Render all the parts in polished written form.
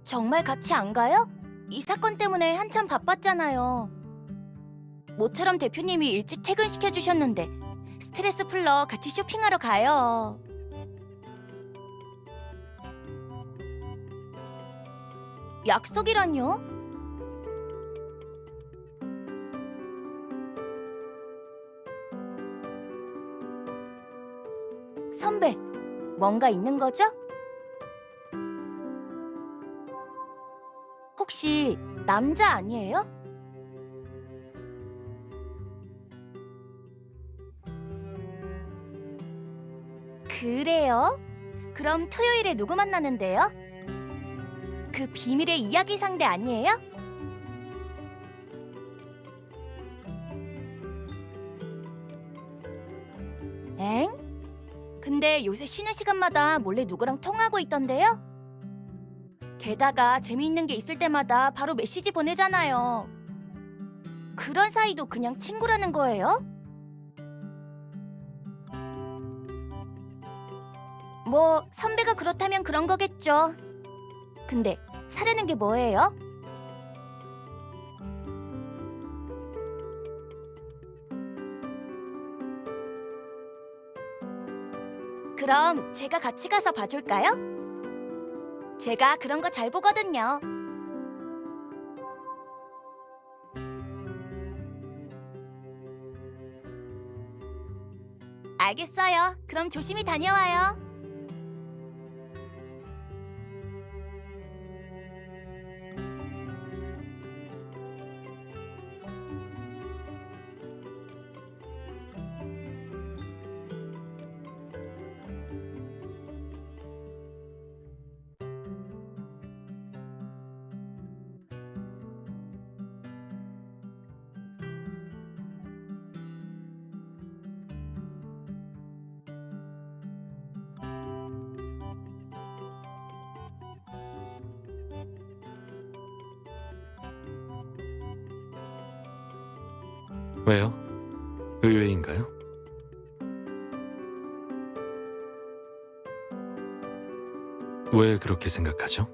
정말 같이 안 가요? 이 사건 때문에 한참 바빴잖아요. 모처럼 대표님이 일찍 퇴근시켜 주셨는데 스트레스 풀러 같이 쇼핑하러 가요. 약속이란요? 선배, 뭔가 있는 거죠? 혹시 남자 아니에요? 그래요? 그럼 토요일에 누구 만나는데요? 그 비밀의 이야기 상대 아니에요? 엥? 근데 요새 쉬는 시간마다 몰래 누구랑 통화하고 있던데요? 게다가 재미있는 게 있을 때마다 바로 메시지 보내잖아요. 그런 사이도 그냥 친구라는 거예요? 뭐 선배가 그렇다면 그런 거겠죠. 근데 사려는 게 뭐예요? 그럼 제가 같이 가서 봐줄까요? 제가 그런 거 잘 보거든요. 알겠어요. 그럼 조심히 다녀와요. 왜요? 의외인가요? 왜 그렇게 생각하죠?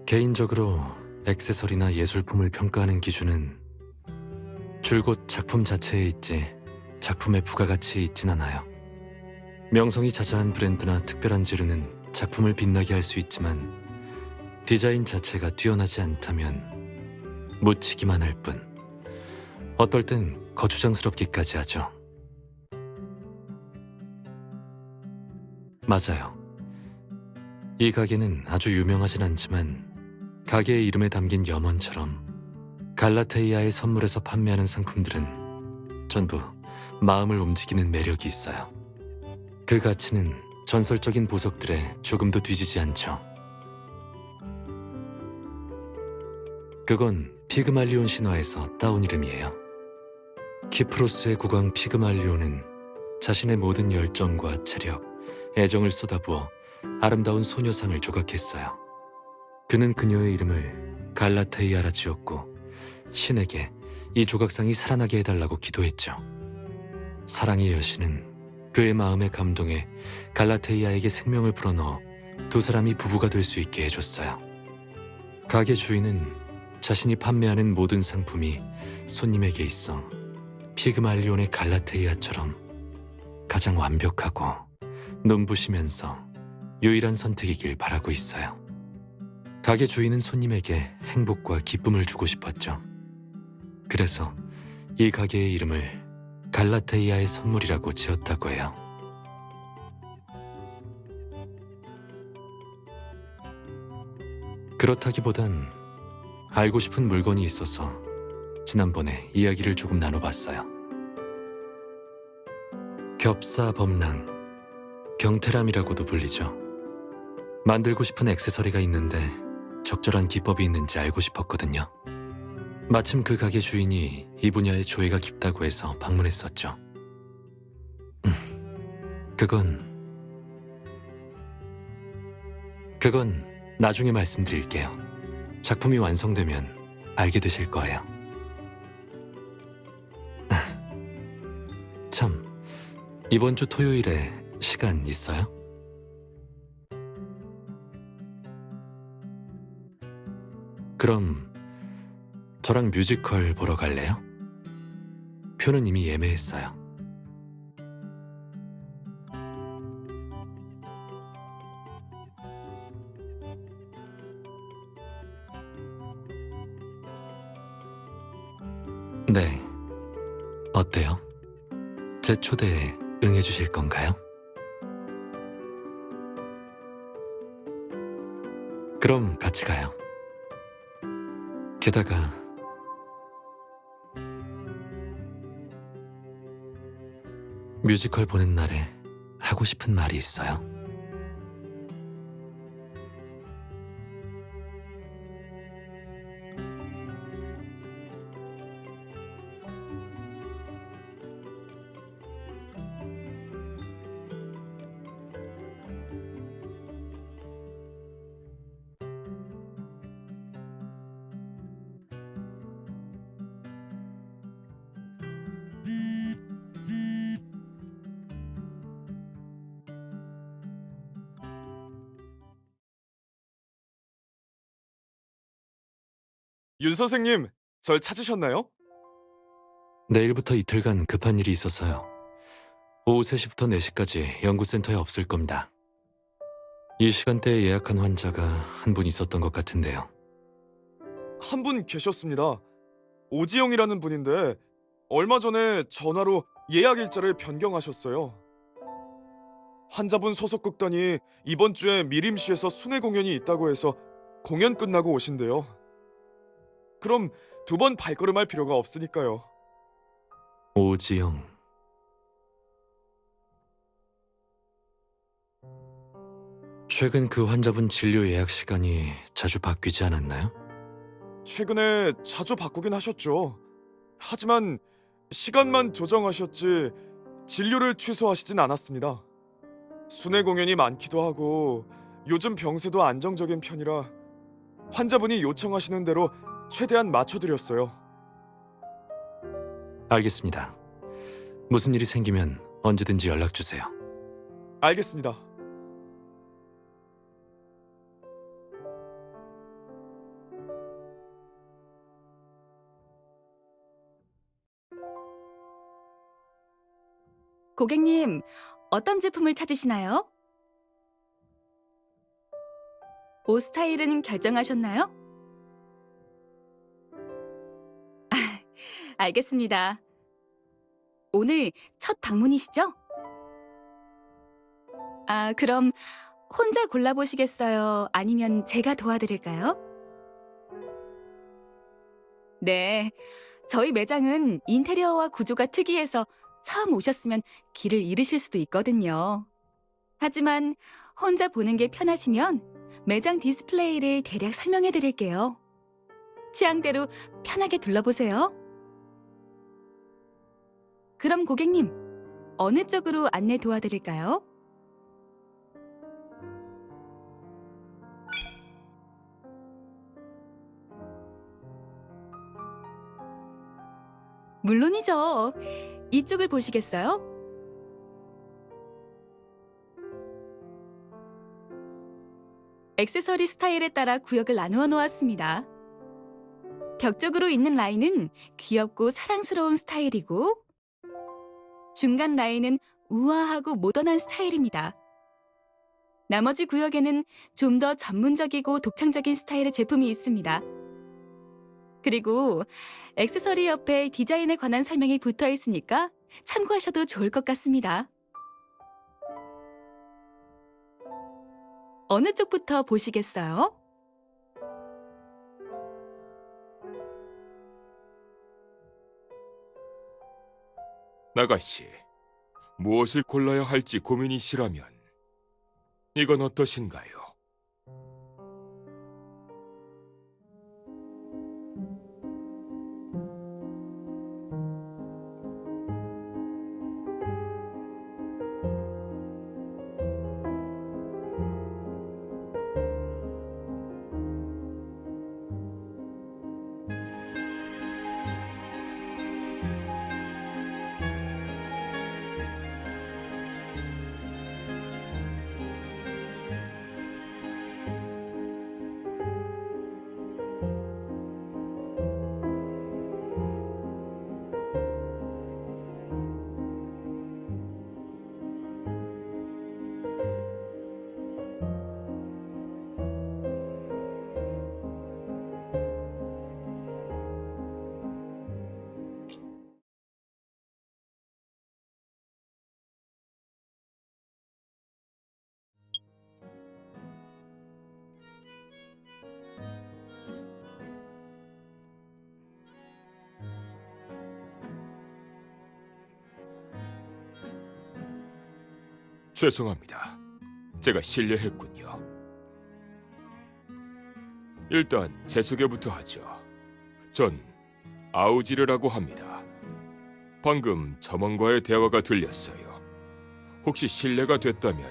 개인적으로 액세서리나 예술품을 평가하는 기준은 줄곧 작품 자체에 있지 작품의 부가가치에 있진 않아요. 명성이 자자한 브랜드나 특별한 재료는 작품을 빛나게 할 수 있지만 디자인 자체가 뛰어나지 않다면 묻히기만 할 뿐, 어떨 땐 거추장스럽기까지 하죠. 맞아요. 이 가게는 아주 유명하진 않지만 가게의 이름에 담긴 염원처럼 갈라테이아의 선물에서 판매하는 상품들은 전부 마음을 움직이는 매력이 있어요. 그 가치는 전설적인 보석들에 조금도 뒤지지 않죠. 그건 피그말리온 신화에서 따온 이름이에요. 키프로스의 국왕 피그말리온은 자신의 모든 열정과 체력, 애정을 쏟아부어 아름다운 소녀상을 조각했어요. 그는 그녀의 이름을 갈라테이아라 지었고 신에게 이 조각상이 살아나게 해달라고 기도했죠. 사랑의 여신은 그의 마음에 감동해 갈라테이아에게 생명을 불어넣어 두 사람이 부부가 될 수 있게 해줬어요. 가게 주인은 자신이 판매하는 모든 상품이 손님에게 있어 피그말리온의 갈라테이아처럼 가장 완벽하고 눈부시면서 유일한 선택이길 바라고 있어요. 가게 주인은 손님에게 행복과 기쁨을 주고 싶었죠. 그래서 이 가게의 이름을 갈라테이아의 선물이라고 지었다고 해요. 그렇다기보단 알고 싶은 물건이 있어서 지난번에 이야기를 조금 나눠봤어요. 겹사범랑, 경테람이라고도 불리죠. 만들고 싶은 액세서리가 있는데 적절한 기법이 있는지 알고 싶었거든요. 마침 그 가게 주인이 이 분야에 조예가 깊다고 해서 방문했었죠. 그건 나중에 말씀드릴게요. 작품이 완성되면 알게 되실 거예요. 참, 이번 주 토요일에 시간 있어요? 그럼 저랑 뮤지컬 보러 갈래요? 표는 이미 예매했어요. 네, 어때요? 제 초대에 응해주실 건가요? 그럼 같이 가요. 게다가 뮤지컬 보는 날에 하고 싶은 말이 있어요. 윤 선생님, 절 찾으셨나요? 내일부터 이틀간 급한 일이 있어서요. 오후 3시부터 4시까지 연구센터에 없을 겁니다. 이 시간대에 예약한 환자가 한 분 있었던 것 같은데요. 한 분 계셨습니다. 오지영이라는 분인데 얼마 전에 전화로 예약 일자를 변경하셨어요. 환자분 소속 극단이 이번 주에 미림시에서 순회 공연이 있다고 해서 공연 끝나고 오신대요. 그럼 두 번 발걸음할 필요가 없으니까요. 오지영. 최근 그 환자분 진료 예약 시간이 자주 바뀌지 않았나요? 최근에 자주 바꾸긴 하셨죠. 하지만 시간만 조정하셨지 진료를 취소하시진 않았습니다. 순회 공연이 많기도 하고 요즘 병세도 안정적인 편이라 환자분이 요청하시는 대로 최대한 맞춰드렸어요. 알겠습니다. 무슨 일이 생기면 언제든지 연락 주세요. 알겠습니다. 고객님, 어떤 제품을 찾으시나요? 옷 스타일은 결정하셨나요? 알겠습니다. 오늘 첫 방문이시죠? 그럼 혼자 골라보시겠어요? 아니면 제가 도와드릴까요? 네, 저희 매장은 인테리어와 구조가 특이해서 처음 오셨으면 길을 잃으실 수도 있거든요. 하지만 혼자 보는 게 편하시면 매장 디스플레이를 대략 설명해 드릴게요. 취향대로 편하게 둘러보세요. 그럼 고객님, 어느 쪽으로 안내 도와드릴까요? 물론이죠. 이쪽을 보시겠어요? 액세서리 스타일에 따라 구역을 나누어 놓았습니다. 벽 쪽으로 있는 라인은 귀엽고 사랑스러운 스타일이고, 중간 라인은 우아하고 모던한 스타일입니다. 나머지 구역에는 좀 더 전문적이고 독창적인 스타일의 제품이 있습니다. 그리고 액세서리 옆에 디자인에 관한 설명이 붙어 있으니까 참고하셔도 좋을 것 같습니다. 어느 쪽부터 보시겠어요? 아가씨, 무엇을 골라야 할지 고민이시라면 이건 어떠신가요? 죄송합니다. 제가 실례했군요. 일단 제 소개부터 하죠. 전 아우지르라고 합니다. 방금 점원과의 대화가 들렸어요. 혹시 실례가 됐다면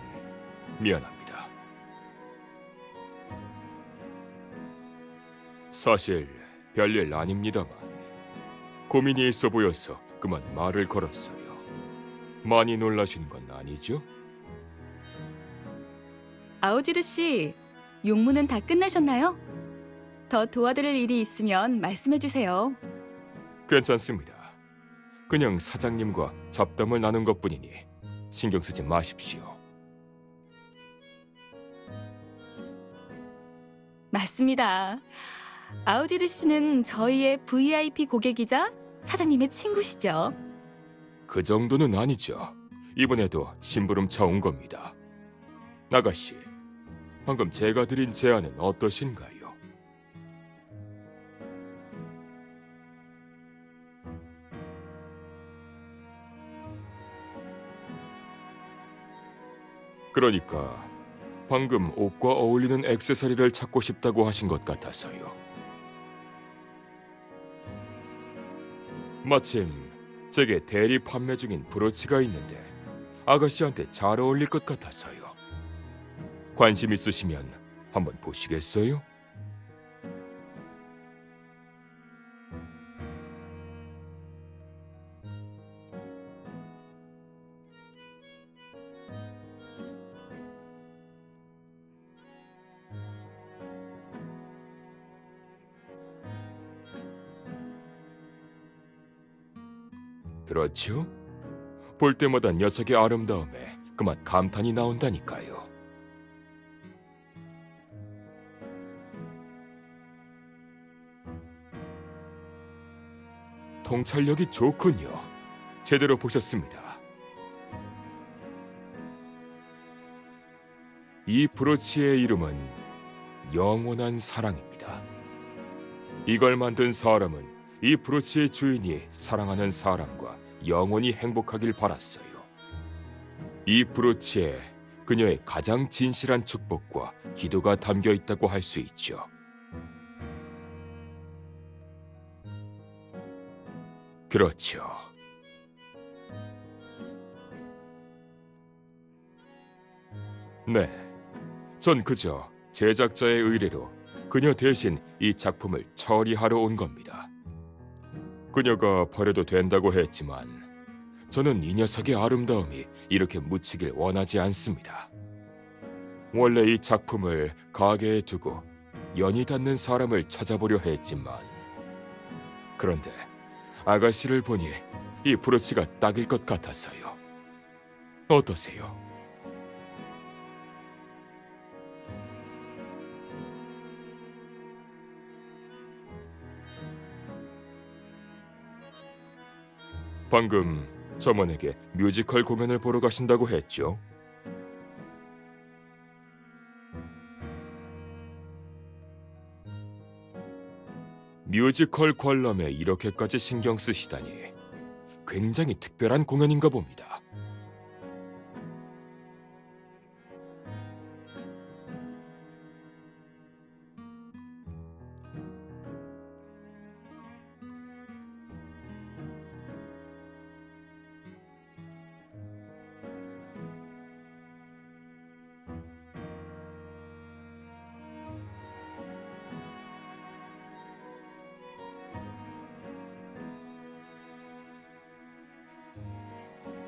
미안합니다. 사실 별일 아닙니다만 고민이 있어 보여서 그만 말을 걸었어요. 많이 놀라신 건 아니죠? 아우지르 씨, 용무는 다 끝내셨나요? 더 도와드릴 일이 있으면 말씀해 주세요. 괜찮습니다. 그냥 사장님과 잡담을 나눈 것뿐이니 신경 쓰지 마십시오. 맞습니다. 아우지르 씨는 저희의 VIP 고객이자 사장님의 친구시죠. 그 정도는 아니죠. 이번에도 심부름 차 온 겁니다. 아가씨, 방금 제가 드린 제안은 어떠신가요? 그러니까 방금 옷과 어울리는 액세서리를 찾고 싶다고 하신 것 같아서요. 마침 제게 대리 판매 중인 브로치가 있는데 아가씨한테 잘 어울릴 것 같아서요. 관심 있으시면 한번 보시겠어요? 그렇죠? 볼 때마다 녀석의 아름다움에 그만 감탄이 나온다니까요. 통찰력이 좋군요. 제대로 보셨습니다. 이 브로치의 이름은 영원한 사랑입니다. 이걸 만든 사람은 이 브로치의 주인이 사랑하는 사람과 영원히 행복하길 바랐어요. 이 브로치에 그녀의 가장 진실한 축복과 기도가 담겨 있다고 할 수 있죠. 그렇죠. 네, 전 그저 제작자의 의뢰로 그녀 대신 이 작품을 처리하러 온 겁니다. 그녀가 버려도 된다고 했지만 저는 이 녀석의 아름다움이 이렇게 묻히길 원하지 않습니다. 원래 이 작품을 가게에 두고 연이 닿는 사람을 찾아보려 했지만 그런데 아가씨를 보니 이 브로치가 딱일 것 같아서요. 어떠세요? 방금 점원에게 뮤지컬 공연을 보러 가신다고 했죠? 뮤지컬 관람에 이렇게까지 신경 쓰시다니 굉장히 특별한 공연인가 봅니다.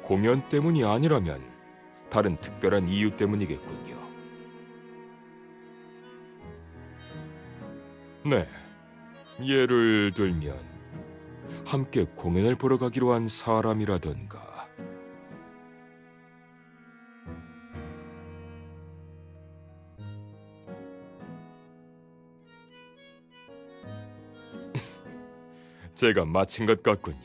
공연 때문이 아니라면 다른 특별한 이유 때문이겠군요. 네, 예를 들면 함께 공연을 보러 가기로 한 사람이라던가 제가 마친 것 같군요.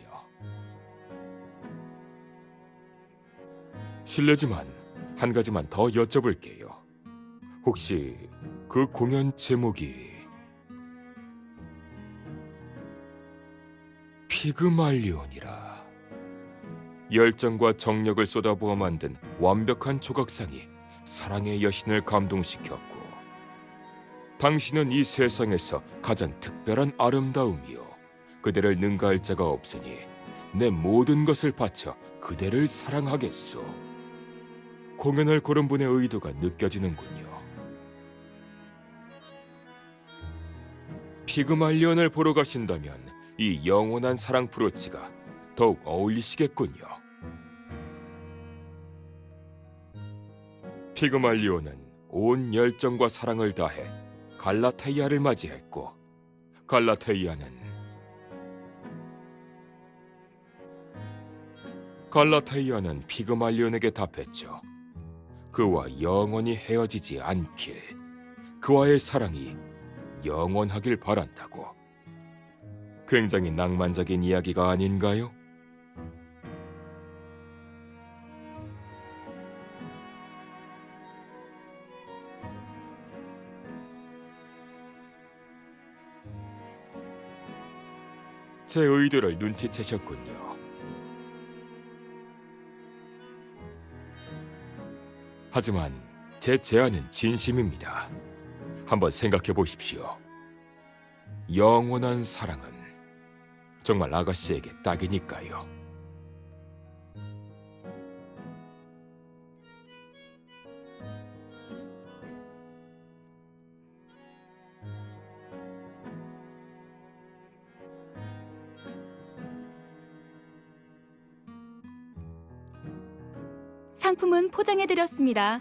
실례지만 한 가지만 더 여쭤볼게요. 혹시 그 공연 제목이 피그말리온이라 열정과 정력을 쏟아부어 만든 완벽한 조각상이 사랑의 여신을 감동시켰고, 당신은 이 세상에서 가장 특별한 아름다움이요, 그대를 능가할 자가 없으니 내 모든 것을 바쳐 그대를 사랑하겠소. 공연을 고른 분의 의도가 느껴지는군요. 피그말리언을 보러 가신다면 이 영원한 사랑 브로치가 더욱 어울리시겠군요. 피그말리온은 온 열정과 사랑을 다해 갈라테이아를 맞이했고, 갈라테이아는 피그말리온에게 답했죠. 그와 영원히 헤어지지 않길, 그와의 사랑이 영원하길 바란다고. 굉장히 낭만적인 이야기가 아닌가요? 제 의도를 눈치채셨군요. 하지만 제 제안은 진심입니다. 한번 생각해 보십시오. 영원한 사랑은 정말 아가씨에게 딱이니까요. 상품은 포장해드렸습니다.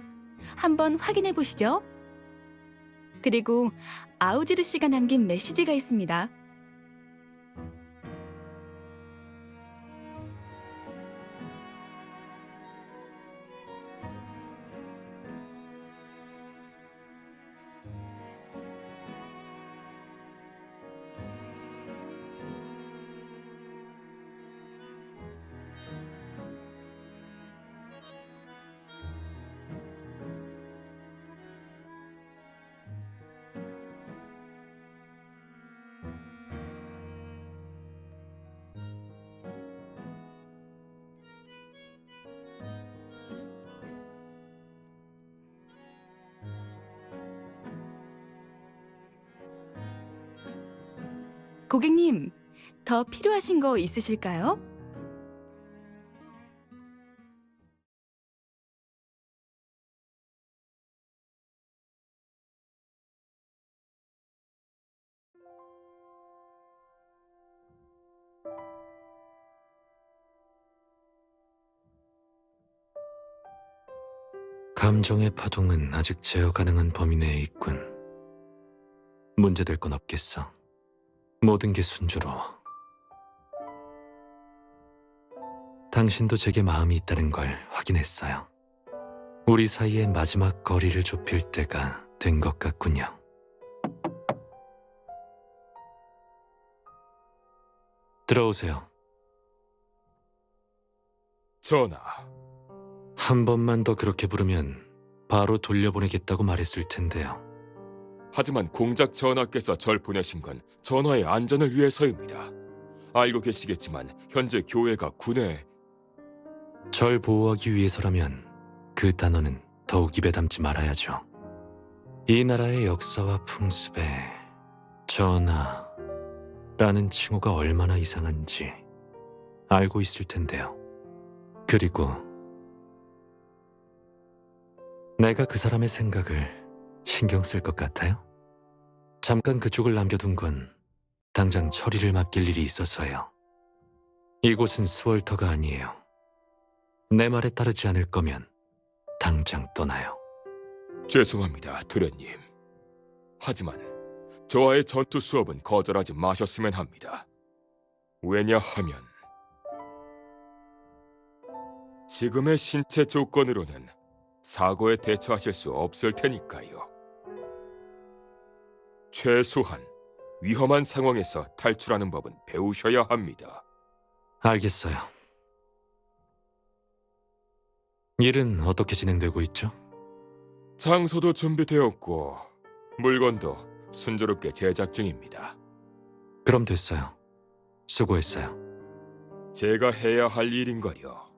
한번 확인해 보시죠. 그리고 아우지르 씨가 남긴 메시지가 있습니다. 고객님, 더 필요하신 거 있으실까요? 감정의 파동은 아직 제어 가능한 범위 내에 있군. 문제될 건 없겠어. 모든 게 순조로워. 당신도 제게 마음이 있다는 걸 확인했어요. 우리 사이의 마지막 거리를 좁힐 때가 된 것 같군요. 들어오세요. 전하, 한 번만 더 그렇게 부르면 바로 돌려보내겠다고 말했을 텐데요. 하지만 공작 전하께서 절 보내신 건 전하의 안전을 위해서입니다. 알고 계시겠지만 현재 교회가 군에... 절 보호하기 위해서라면 그 단어는 더욱 입에 담지 말아야죠. 이 나라의 역사와 풍습에 전하라는 칭호가 얼마나 이상한지 알고 있을 텐데요. 그리고 내가 그 사람의 생각을 신경 쓸 것 같아요? 잠깐 그쪽을 남겨둔 건 당장 처리를 맡길 일이 있어서요. 이곳은 스월터가 아니에요. 내 말에 따르지 않을 거면 당장 떠나요. 죄송합니다, 도련님. 하지만 저와의 전투 수업은 거절하지 마셨으면 합니다. 왜냐하면 지금의 신체 조건으로는 사고에 대처하실 수 없을 테니까요. 최소한 위험한 상황에서 탈출하는 법은 배우셔야 합니다. 알겠어요. 일은 어떻게 진행되고 있죠? 장소도 준비되었고 물건도 순조롭게 제작 중입니다. 그럼 됐어요. 수고했어요. 제가 해야 할 일인걸요.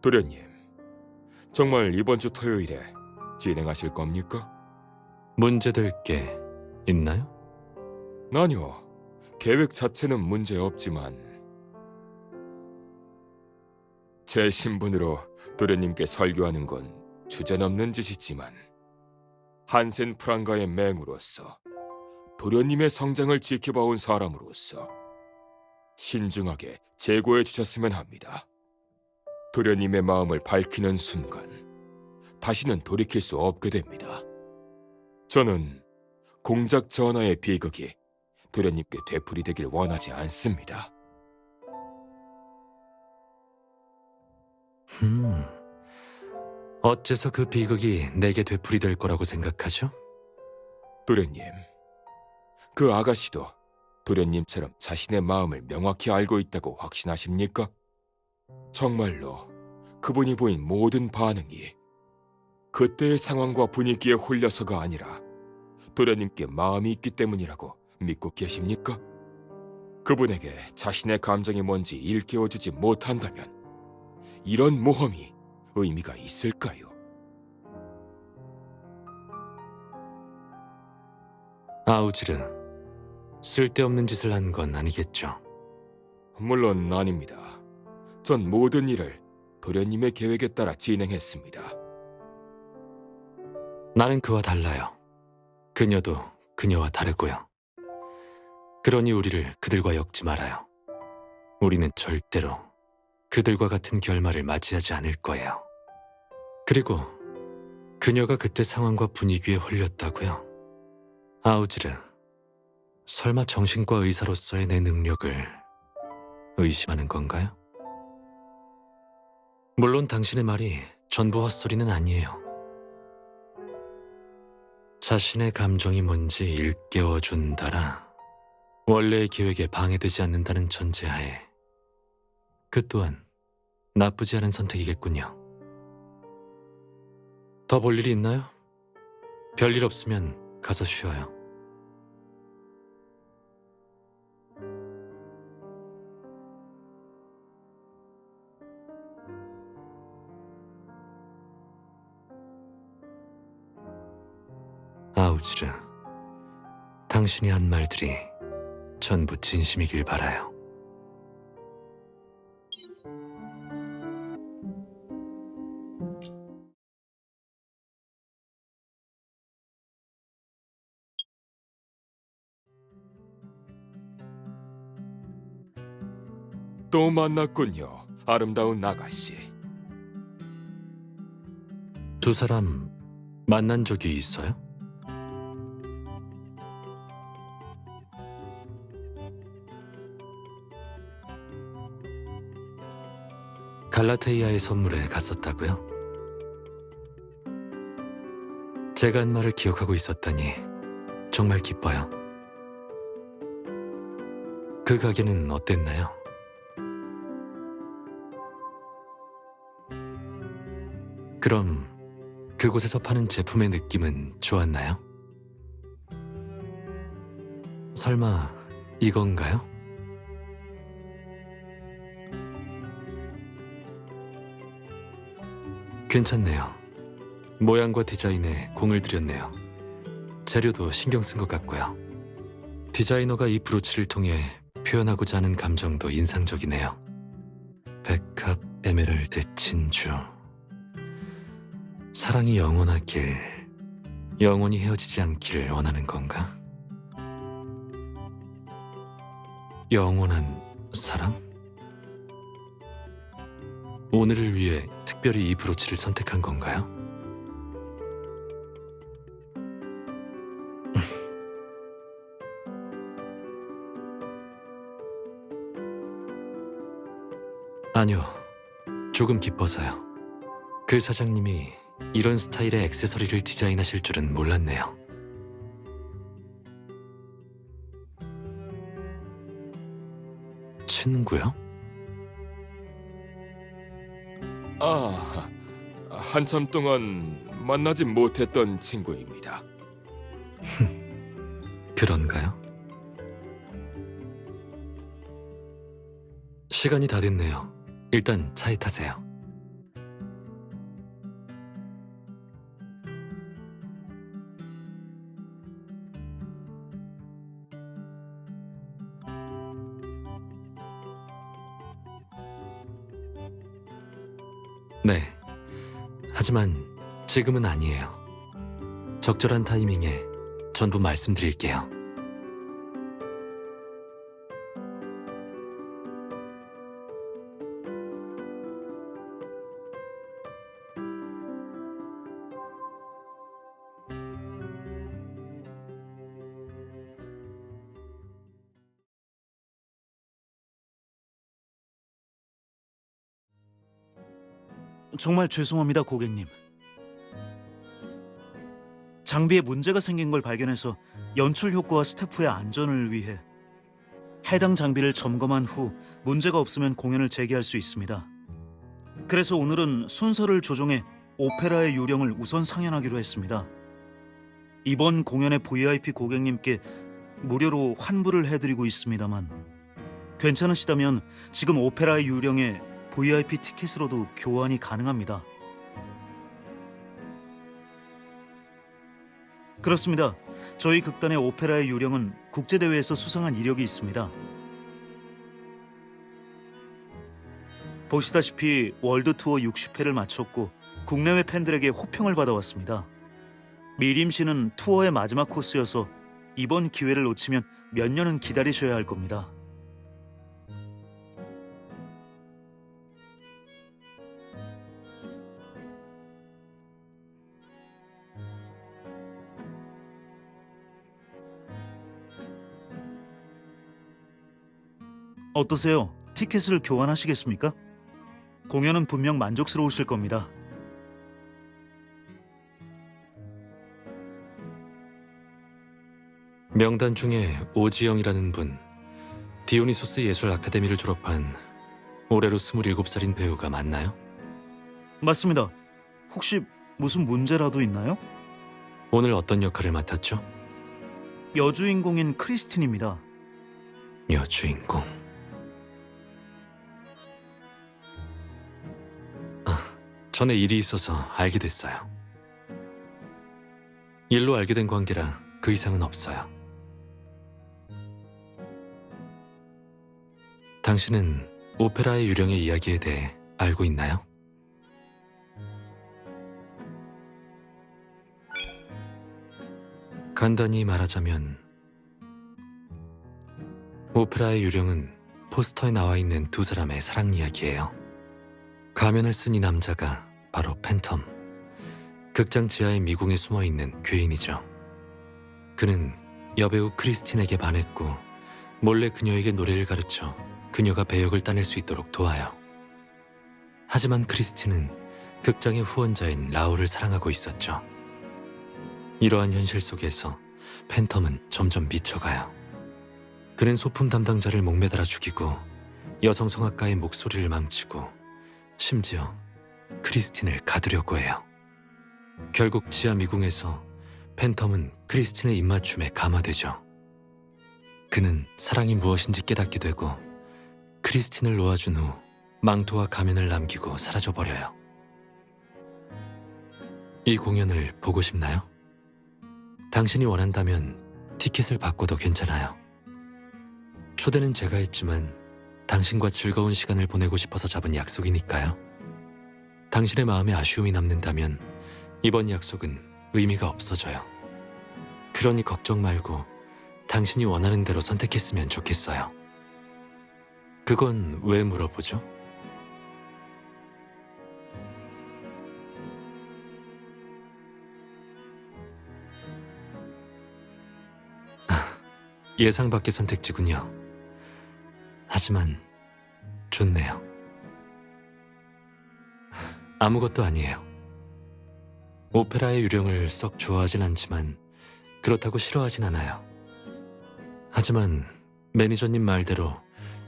도련님, 정말 이번 주 토요일에 진행하실 겁니까? 문제될 게 있나요? 아니요. 계획 자체는 문제 없지만 제 신분으로 도련님께 설교하는 건 주제넘는 짓이지만 한센 프랑가의 맹으로서 도련님의 성장을 지켜봐온 사람으로서 신중하게 제고해 주셨으면 합니다. 도련님의 마음을 밝히는 순간 다시는 돌이킬 수 없게 됩니다. 저는 공작 전하의 비극이 도련님께 되풀이되길 원하지 않습니다. 어째서 그 비극이 내게 되풀이될 거라고 생각하죠? 도련님, 그 아가씨도 도련님처럼 자신의 마음을 명확히 알고 있다고 확신하십니까? 정말로 그분이 보인 모든 반응이 그때의 상황과 분위기에 홀려서가 아니라 도련님께 마음이 있기 때문이라고 믿고 계십니까? 그분에게 자신의 감정이 뭔지 일깨워주지 못한다면 이런 모험이 의미가 있을까요? 아우지르, 쓸데없는 짓을 한 건 아니겠죠? 물론 아닙니다. 전 모든 일을 도련님의 계획에 따라 진행했습니다. 나는 그와 달라요. 그녀도 그녀와 다르고요. 그러니 우리를 그들과 엮지 말아요. 우리는 절대로 그들과 같은 결말을 맞이하지 않을 거예요. 그리고 그녀가 그때 상황과 분위기에 홀렸다고요? 아우지르, 설마 정신과 의사로서의 내 능력을 의심하는 건가요? 물론 당신의 말이 전부 헛소리는 아니에요. 자신의 감정이 뭔지 일깨워준다라 원래의 계획에 방해되지 않는다는 전제하에 그 또한 나쁘지 않은 선택이겠군요. 더 볼 일이 있나요? 별일 없으면 가서 쉬어요. 아우지르, 당신이 한 말들이 전부 진심이길 바라요. 또 만났군요, 아름다운 아가씨. 두 사람 만난 적이 있어요? 갈라테이아의 선물에 갔었다고요? 제가 한 말을 기억하고 있었다니 정말 기뻐요. 그 가게는 어땠나요? 그럼 그곳에서 파는 제품의 느낌은 좋았나요? 설마 이건가요? 괜찮네요. 모양과 디자인에 공을 들였네요. 재료도 신경 쓴 것 같고요. 디자이너가 이 브로치를 통해 표현하고자 하는 감정도 인상적이네요. 백합, 에메랄드, 진주. 사랑이 영원하길, 영원히 헤어지지 않기를 원하는 건가? 영원한 사랑? 오늘을 위해 특별히 이 브로치를 선택한 건가요? 아니요, 조금 기뻐서요. 그 사장님이 이런 스타일의 액세서리를 디자인하실 줄은 몰랐네요. 친구요? 아, 한참 동안 만나지 못했던 친구입니다. 그런가요? 시간이 다 됐네요. 일단 차에 타세요. 네. 하지만 지금은 아니에요. 적절한 타이밍에 전부 말씀드릴게요. 정말 죄송합니다, 고객님. 장비에 문제가 생긴 걸 발견해서 연출 효과와 스태프의 안전을 위해 해당 장비를 점검한 후 문제가 없으면 공연을 재개할 수 있습니다. 그래서 오늘은 순서를 조정해 오페라의 유령을 우선 상연하기로 했습니다. 이번 공연의 VIP 고객님께 무료로 환불을 해드리고 있습니다만 괜찮으시다면 지금 오페라의 유령의 VIP 티켓으로도 교환이 가능합니다. 그렇습니다. 저희 극단의 오페라의 유령은 국제대회에서 수상한 이력이 있습니다. 보시다시피 월드 투어 60회를 마쳤고 국내외 팬들에게 호평을 받아왔습니다. 미림 씨는 투어의 마지막 코스여서 이번 기회를 놓치면 몇 년은 기다리셔야 할 겁니다. 어떠세요? 티켓을 교환하시겠습니까? 공연은 분명 만족스러우실 겁니다. 명단 중에 오지영이라는 분, 디오니소스 예술 아카데미를 졸업한 올해로 27살인 배우가 맞나요? 맞습니다. 혹시 무슨 문제라도 있나요? 오늘 어떤 역할을 맡았죠? 여주인공인 크리스틴입니다. 여주인공. 전에 일이 있어서 알게 됐어요. 일로 알게 된 관계라 그 이상은 없어요. 당신은 오페라의 유령의 이야기에 대해 알고 있나요? 간단히 말하자면 오페라의 유령은 포스터에 나와 있는 두 사람의 사랑 이야기예요. 가면을 쓴 이 남자가 바로 팬텀, 극장 지하의 미궁에 숨어있는 괴인이죠. 그는 여배우 크리스틴에게 반했고 몰래 그녀에게 노래를 가르쳐 그녀가 배역을 따낼 수 있도록 도와요. 하지만 크리스틴은 극장의 후원자인 라울을 사랑하고 있었죠. 이러한 현실 속에서 팬텀은 점점 미쳐가요. 그는 소품 담당자를 목매달아 죽이고 여성 성악가의 목소리를 망치고 심지어 크리스틴을 가두려고 해요. 결국 지하 미궁에서 팬텀은 크리스틴의 입맞춤에 감화되죠. 그는 사랑이 무엇인지 깨닫게 되고 크리스틴을 놓아준 후 망토와 가면을 남기고 사라져버려요. 이 공연을 보고 싶나요? 당신이 원한다면 티켓을 바꿔도 괜찮아요. 초대는 제가 했지만 당신과 즐거운 시간을 보내고 싶어서 잡은 약속이니까요. 당신의 마음에 아쉬움이 남는다면 이번 약속은 의미가 없어져요. 그러니 걱정 말고 당신이 원하는 대로 선택했으면 좋겠어요. 그건 왜 물어보죠? 예상 밖의 선택지군요. 하지만 좋네요. 아무것도 아니에요. 오페라의 유령을 썩 좋아하진 않지만 그렇다고 싫어하진 않아요. 하지만 매니저님 말대로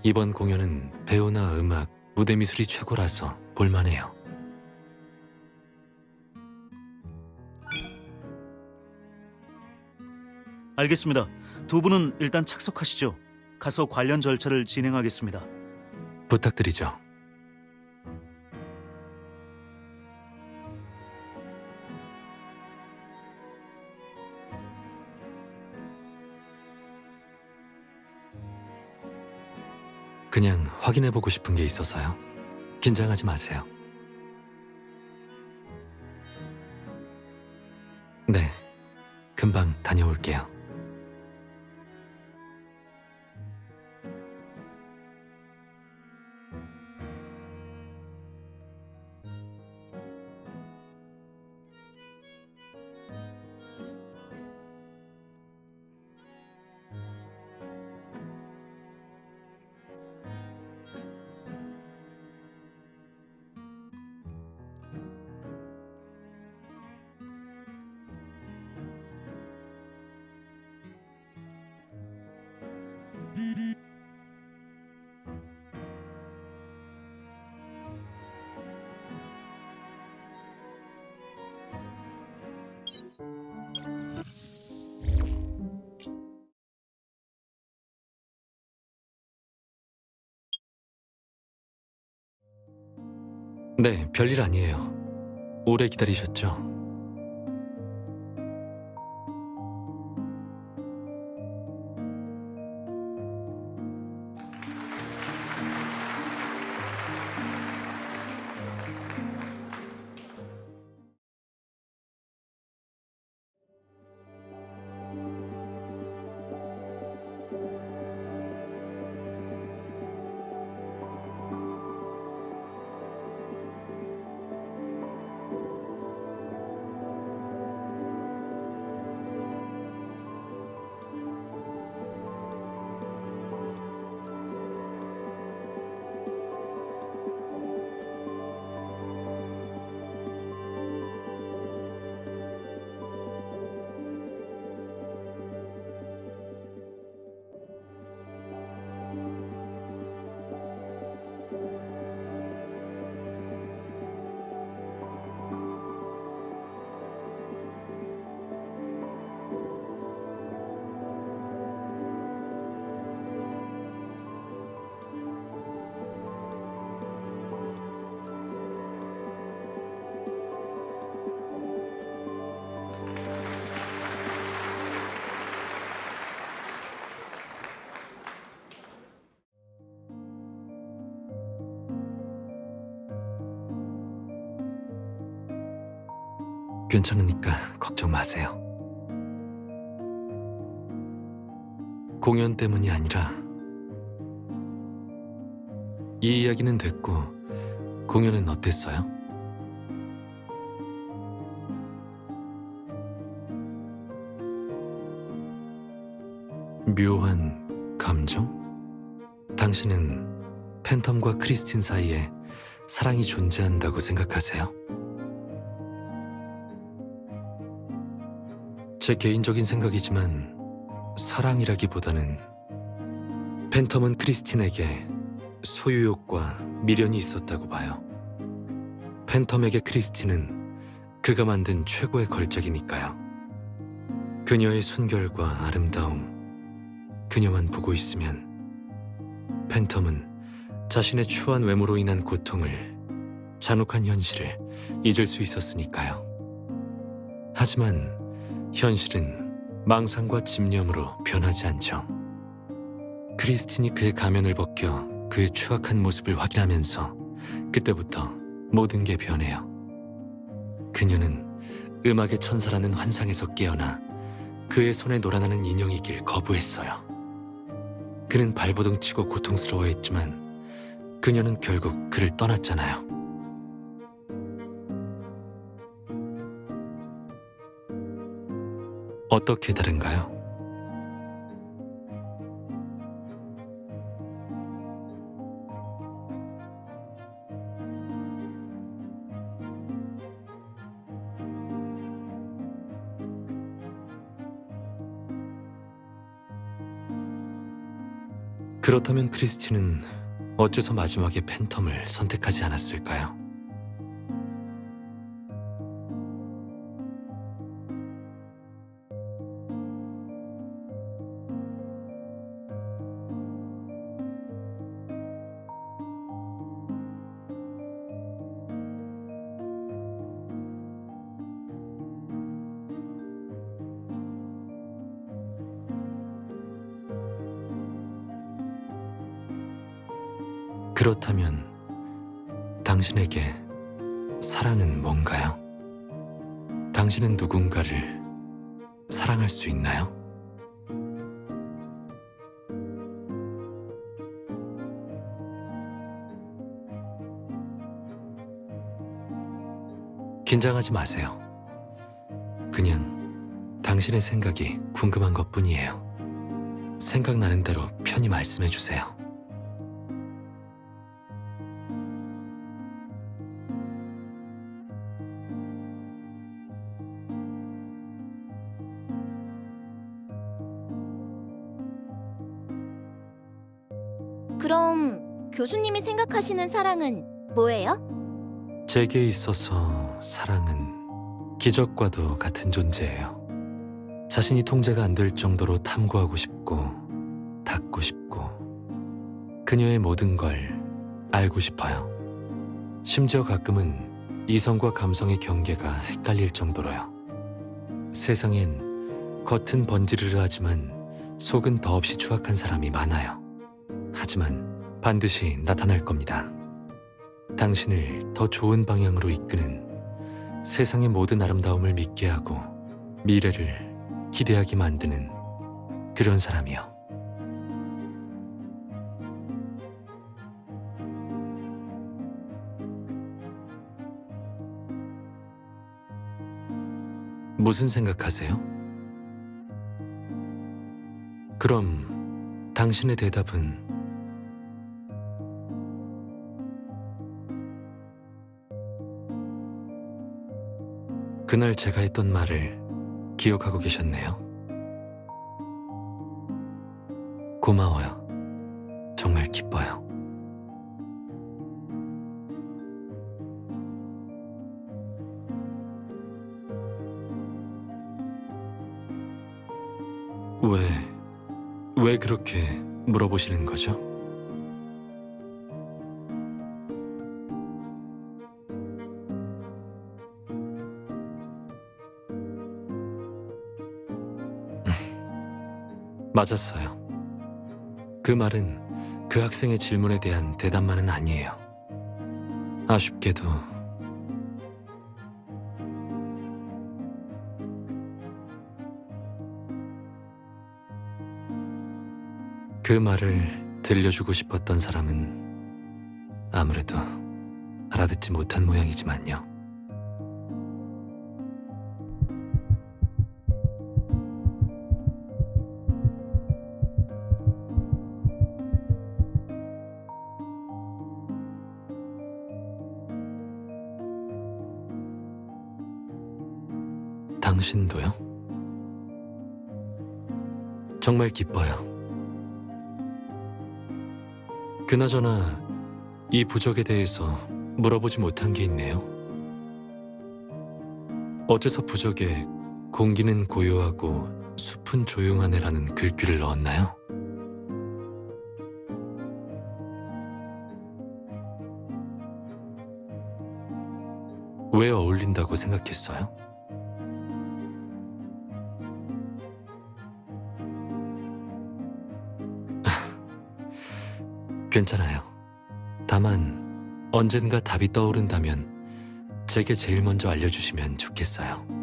이번 공연은 배우나 음악, 무대 미술이 최고라서 볼만해요. 알겠습니다. 두 분은 일단 착석하시죠. 가서 관련 절차를 진행하겠습니다. 부탁드리죠. 그냥 확인해보고 싶은 게 있어서요. 긴장하지 마세요. 네, 금방 다녀올게요. 네, 별일 아니에요. 오래 기다리셨죠? 괜찮으니까 걱정 마세요. 공연 때문이 아니라 이 이야기는 됐고 공연은 어땠어요? 묘한 감정? 당신은 팬텀과 크리스틴 사이에 사랑이 존재한다고 생각하세요? 제 개인적인 생각이지만 사랑이라기보다는 팬텀은 크리스틴에게 소유욕과 미련이 있었다고 봐요. 팬텀에게 크리스틴은 그가 만든 최고의 걸작이니까요. 그녀의 순결과 아름다움, 그녀만 보고 있으면 팬텀은 자신의 추한 외모로 인한 고통을, 잔혹한 현실을 잊을 수 있었으니까요. 하지만 현실은 망상과 집념으로 변하지 않죠. 크리스틴이 그의 가면을 벗겨 그의 추악한 모습을 확인하면서 그때부터 모든 게 변해요. 그녀는 음악의 천사라는 환상에서 깨어나 그의 손에 놀아나는 인형이길 거부했어요. 그는 발버둥 치고 고통스러워했지만 그녀는 결국 그를 떠났잖아요. 어떻게 다른가요? 그렇다면 크리스틴은 어째서 마지막에 팬텀을 선택하지 않았을까요? 그렇다면 당신에게 사랑은 뭔가요? 당신은 누군가를 사랑할 수 있나요? 긴장하지 마세요. 그냥 당신의 생각이 궁금한 것뿐이에요. 생각나는 대로 편히 말씀해 주세요. 그럼 교수님이 생각하시는 사랑은 뭐예요? 제게 있어서 사랑은 기적과도 같은 존재예요. 자신이 통제가 안 될 정도로 탐구하고 싶고 닿고 싶고 그녀의 모든 걸 알고 싶어요. 심지어 가끔은 이성과 감성의 경계가 헷갈릴 정도로요. 세상엔 겉은 번지르르하지만 속은 더없이 추악한 사람이 많아요. 하지만 반드시 나타날 겁니다. 당신을 더 좋은 방향으로 이끄는 세상의 모든 아름다움을 믿게 하고 미래를 기대하게 만드는 그런 사람이요. 무슨 생각하세요? 그럼 당신의 대답은 그날 제가 했던 말을 기억하고 계셨네요. 고마워요. 정말 기뻐요. 왜 그렇게 물어보시는 거죠? 맞았어요. 그 말은 그 학생의 질문에 대한 대답만은 아니에요. 아쉽게도 그 말을 들려주고 싶었던 사람은 아무래도 알아듣지 못한 모양이지만요. 당신도요? 정말 기뻐요. 그나저나 이 부적에 대해서 물어보지 못한 게 있네요. 어째서 부적에 공기는 고요하고 숲은 조용하네라는 글귀를 넣었나요? 왜 어울린다고 생각했어요? 괜찮아요. 다만 언젠가 답이 떠오른다면 제게 제일 먼저 알려주시면 좋겠어요.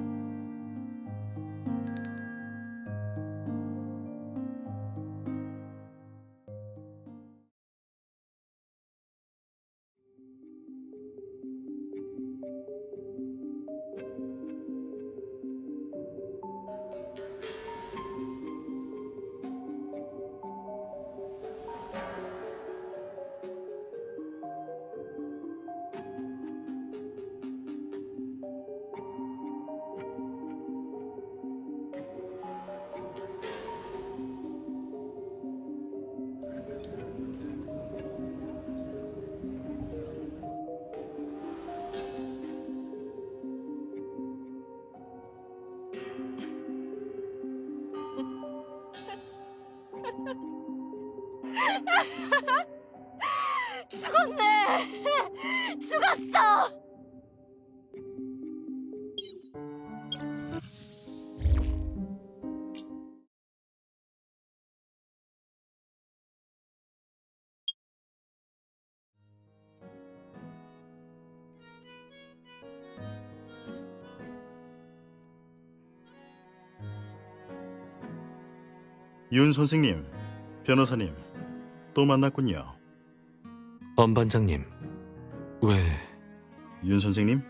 죽었네! 죽었어! 윤 선생님, 변호사님, 또 만났군요. 엄 반장님, 왜 윤 선생님,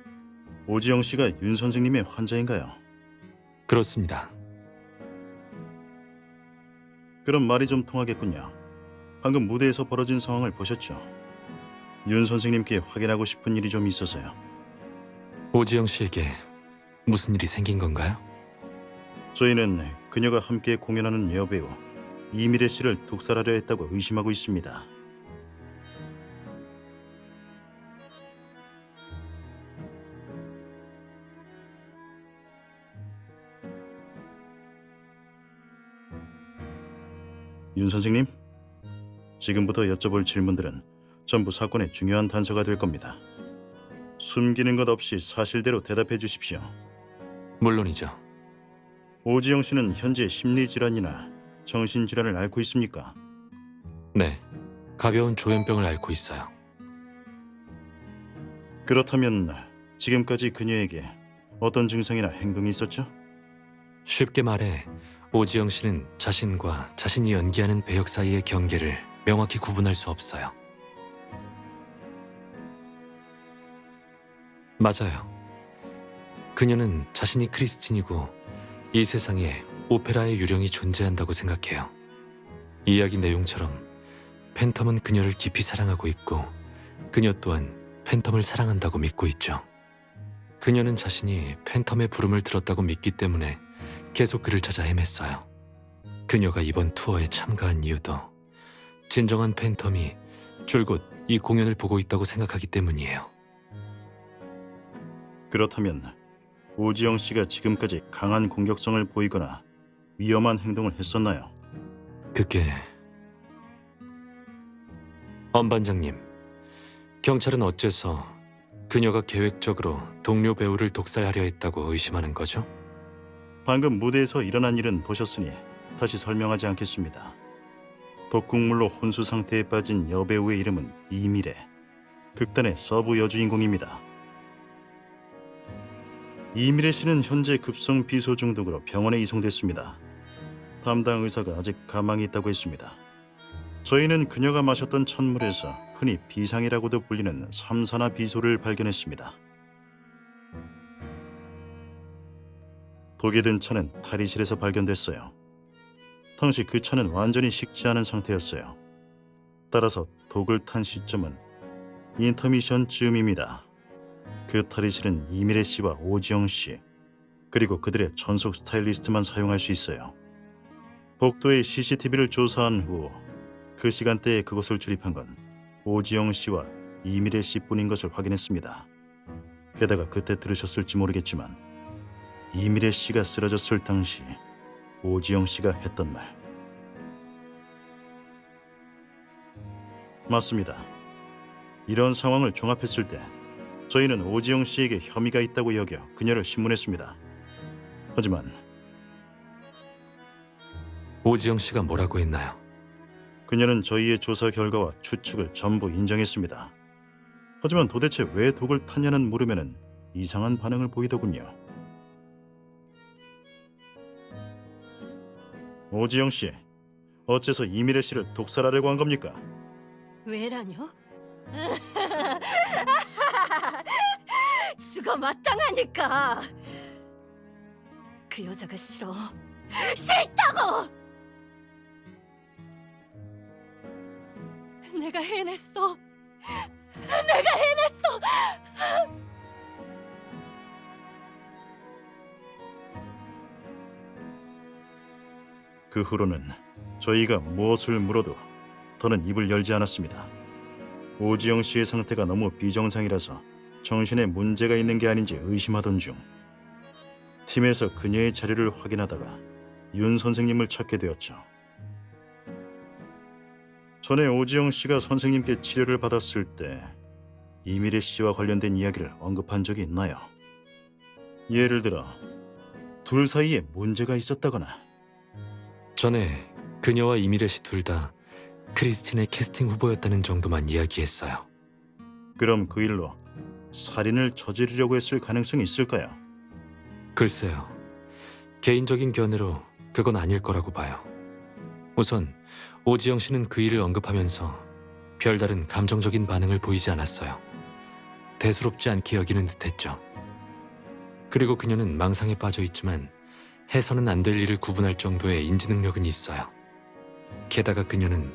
오지영 씨가 윤 선생님의 환자인가요? 그렇습니다. 그럼 말이 좀 통하겠군요. 방금 무대에서 벌어진 상황을 보셨죠? 윤 선생님께 확인하고 싶은 일이 좀 있어서요. 오지영 씨에게 무슨 일이 생긴 건가요? 저희는 그녀가 함께 공연하는 여배우 이미래 씨를 독살하려 했다고 의심하고 있습니다. 윤 선생님, 지금부터 여쭤볼 질문들은 전부 사건의 중요한 단서가 될 겁니다. 숨기는 것 없이 사실대로 대답해 주십시오. 물론이죠. 오지영 씨는 현재 심리질환이나 정신질환을 앓고 있습니까? 네, 가벼운 조현병을 앓고 있어요. 그렇다면 지금까지 그녀에게 어떤 증상이나 행동이 있었죠? 쉽게 말해 오지영 씨는 자신과 자신이 연기하는 배역 사이의 경계를 명확히 구분할 수 없어요. 맞아요. 그녀는 자신이 크리스틴이고 이 세상에 오페라의 유령이 존재한다고 생각해요. 이야기 내용처럼 팬텀은 그녀를 깊이 사랑하고 있고 그녀 또한 팬텀을 사랑한다고 믿고 있죠. 그녀는 자신이 팬텀의 부름을 들었다고 믿기 때문에 계속 그를 찾아 헤맸어요. 그녀가 이번 투어에 참가한 이유도 진정한 팬텀이 줄곧 이 공연을 보고 있다고 생각하기 때문이에요. 그렇다면 오지영 씨가 지금까지 강한 공격성을 보이거나 위험한 행동을 했었나요? 그게... 엄 반장님, 경찰은 어째서 그녀가 계획적으로 동료 배우를 독살하려 했다고 의심하는 거죠? 방금 무대에서 일어난 일은 보셨으니 다시 설명하지 않겠습니다. 독극물로 혼수 상태에 빠진 여배우의 이름은 이미래, 극단의 서브 여주인공입니다. 이미래 씨는 현재 급성 비소 중독으로 병원에 이송됐습니다. 담당 의사가 아직 가망이 있다고 했습니다. 저희는 그녀가 마셨던 찬물에서 흔히 비상이라고도 불리는 삼산화 비소를 발견했습니다. 독이 든 차는 탈의실에서 발견됐어요. 당시 그 차는 완전히 식지 않은 상태였어요. 따라서 독을 탄 시점은 인터미션쯤입니다. 그 탈의실은 이미래 씨와 오지영 씨, 그리고 그들의 전속 스타일리스트만 사용할 수 있어요. 복도의 CCTV를 조사한 후 그 시간대에 그곳을 출입한 건 오지영 씨와 이미래 씨뿐인 것을 확인했습니다. 게다가 그때 들으셨을지 모르겠지만 이미래 씨가 쓰러졌을 당시 오지영 씨가 했던 말 맞습니다. 이런 상황을 종합했을 때 저희는 오지영 씨에게 혐의가 있다고 여겨 그녀를 신문했습니다. 하지만 오지영 씨가 뭐라고 했나요? 그녀는 저희의 조사 결과와 추측을 전부 인정했습니다. 하지만 도대체 왜 독을 탔냐는 물으면은 이상한 반응을 보이더군요. 오지영 씨, 어째서 이미래 씨를 독살하려고 한 겁니까? 왜라뇨? 죽어 마땅하니까. 그 여자가 싫어. 싫다고. 내가 해냈어. 내가 해냈어. 그 후로는 저희가 무엇을 물어도 더는 입을 열지 않았습니다. 오지영 씨의 상태가 너무 비정상이라서 정신에 문제가 있는 게 아닌지 의심하던 중 팀에서 그녀의 자료를 확인하다가 윤 선생님을 찾게 되었죠. 전에 오지영 씨가 선생님께 치료를 받았을 때 이미래 씨와 관련된 이야기를 언급한 적이 있나요? 예를 들어 둘 사이에 문제가 있었다거나. 전에 그녀와 이미래 씨 둘 다 크리스틴의 캐스팅 후보였다는 정도만 이야기했어요. 그럼 그 일로 살인을 저지르려고 했을 가능성이 있을까요? 글쎄요. 개인적인 견해로 그건 아닐 거라고 봐요. 우선 오지영 씨는 그 일을 언급하면서 별다른 감정적인 반응을 보이지 않았어요. 대수롭지 않게 여기는 듯했죠. 그리고 그녀는 망상에 빠져 있지만 해서는 안 될 일을 구분할 정도의 인지 능력은 있어요. 게다가 그녀는